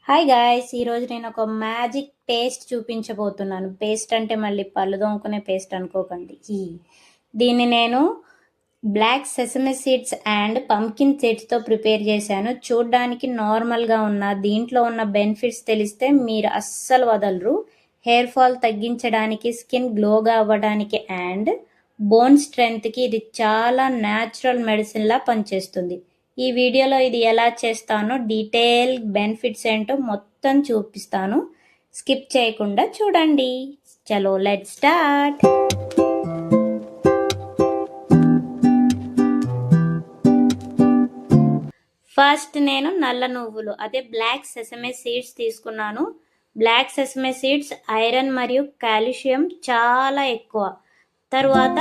Hi guys! ఈరోజు నేను ఒక మ్యాజిక్ పేస్ట్ చూపించబోతున్నాను. పేస్ట్ అంటే మళ్ళీ పళ్ళు తోముకునే పేస్ట్ అనుకోకండి. దీన్ని నేను black sesame seeds and pumpkin సీడ్స్‌తో ప్రిపేర్ చేశాను. చూడ్డానికి నార్మల్‌గా ఉన్న దీంట్లో ఉన్న బెనిఫిట్స్ తెలిస్తే మీరు అస్సలు వదలరు. హెయిర్ ఫాల్ తగ్గించడానికి, స్కిన్ గ్లోగా అవ్వడానికి అండ్ బోన్ స్ట్రెంగ్త్‌కి ఇది చాలా న్యాచురల్ మెడిసిన్‌లా పనిచేస్తుంది. ఈ వీడియోలో ఇది ఎలా చేస్తానో డీటెయిల్ బెనిఫిట్స్ ఏంటో మొత్తం చూపిస్తాను. స్కిప్ చేయకుండా చూడండి. చలో లెట్స్ స్టార్ట్. ఫస్ట్ నేను నల్ల నువ్వులు అదే బ్లాక్ సెసమే సీడ్స్ తీసుకున్నాను. బ్లాక్ సెసమే సీడ్స్ ఐరన్ మరియు కాల్షియం చాలా ఎక్కువ. తరువాత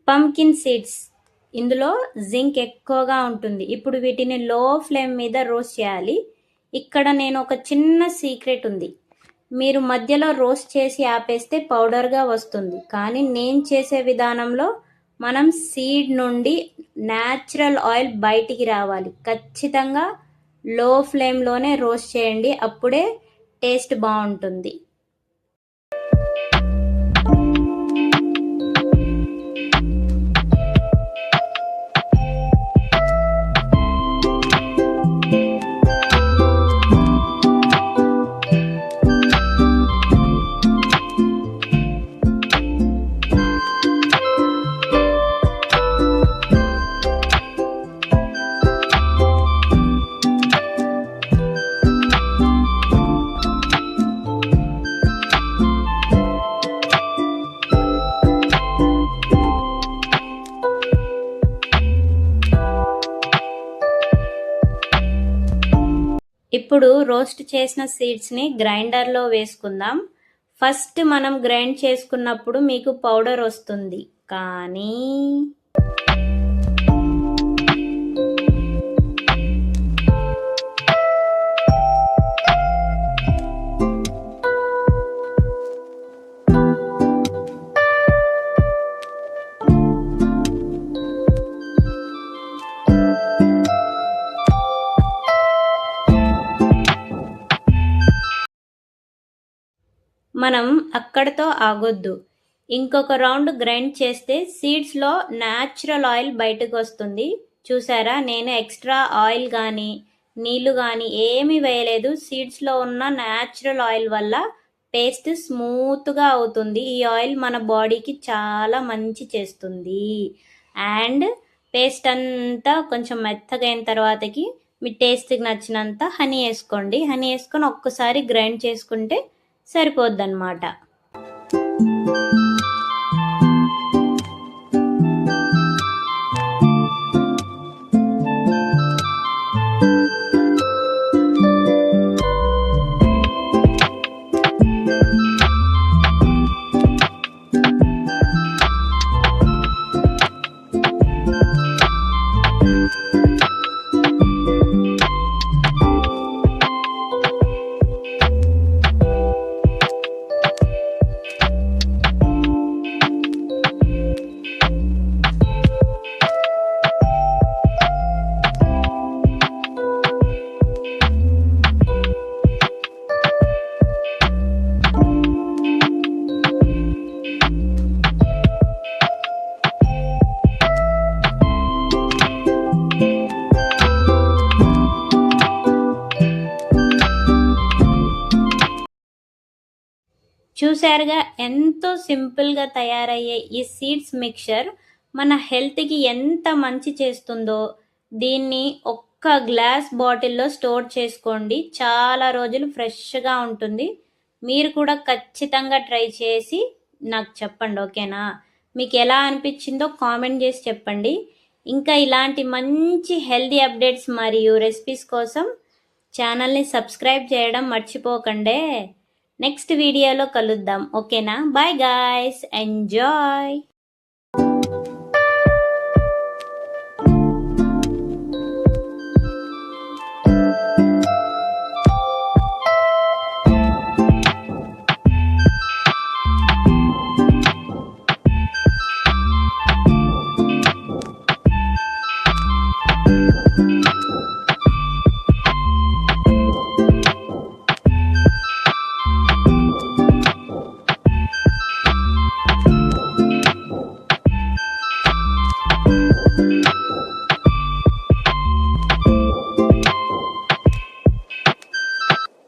పంకిన్ సీడ్స్ ఇందులో జింక్ ఎక్కువగా ఉంటుంది. ఇప్పుడు వీటిని లో ఫ్లేమ్ మీద రోస్ట్ చేయాలి. ఇక్కడ నేను ఒక చిన్న సీక్రెట్ ఉంది. మీరు మధ్యలో రోస్ట్ చేసి ఆపేస్తే పౌడర్గా వస్తుంది. కానీ నేను చేసే విధానంలో మనం సీడ్ నుండి న్యాచురల్ ఆయిల్ బయటికి రావాలి. ఖచ్చితంగా లో ఫ్లేమ్లోనే రోస్ట్ చేయండి, అప్పుడే టేస్ట్ బాగుంటుంది. ఇప్పుడు రోస్ట్ చేసిన సీడ్స్ని గ్రైండర్లో వేసుకుందాం. ఫస్ట్ మనం గ్రైండ్ చేసుకున్నప్పుడు మీకు పౌడర్ వస్తుంది, కానీ మనం అక్కడితో ఆగొద్దు. ఇంకొక రౌండ్ గ్రైండ్ చేస్తే సీడ్స్లో న్యాచురల్ ఆయిల్ బయటకు వస్తుంది. చూసారా, నేను ఎక్స్ట్రా ఆయిల్ కానీ నీళ్లు కానీ ఏమీ వేయలేదు. సీడ్స్లో ఉన్న న్యాచురల్ ఆయిల్ వల్ల పేస్ట్ స్మూత్గా అవుతుంది. ఈ ఆయిల్ మన బాడీకి చాలా మంచి చేస్తుంది. అండ్ పేస్ట్ అంతా కొంచెం మెత్తగా అయిన తర్వాతకి మీ టేస్ట్కి నచ్చినంత హనీ వేసుకోండి. హనీ వేసుకొని ఒక్కసారి గ్రైండ్ చేసుకుంటే సరిపోద్దన్నమాట. చూశారుగా ఎంతో సింపుల్గా తయారయ్యే ఈ సీడ్స్ మిక్చర్ మన హెల్త్కి ఎంత మంచి చేస్తుందో. దీన్ని ఒక్క గ్లాస్ బాటిల్లో స్టోర్ చేసుకోండి, చాలా రోజులు ఫ్రెష్గా ఉంటుంది. మీరు కూడా ఖచ్చితంగా ట్రై చేసి నాకు చెప్పండి, ఓకేనా? మీకు ఎలా అనిపించిందో కామెంట్ చేసి చెప్పండి. ఇంకా ఇలాంటి మంచి హెల్తీ అప్డేట్స్ మరియు రెసిపీస్ కోసం ఛానల్ని సబ్స్క్రైబ్ చేయడం మర్చిపోకండి. నెక్స్ట్ వీడియోలో కలుద్దాం, ఓకేనా? Bye guys, enjoy.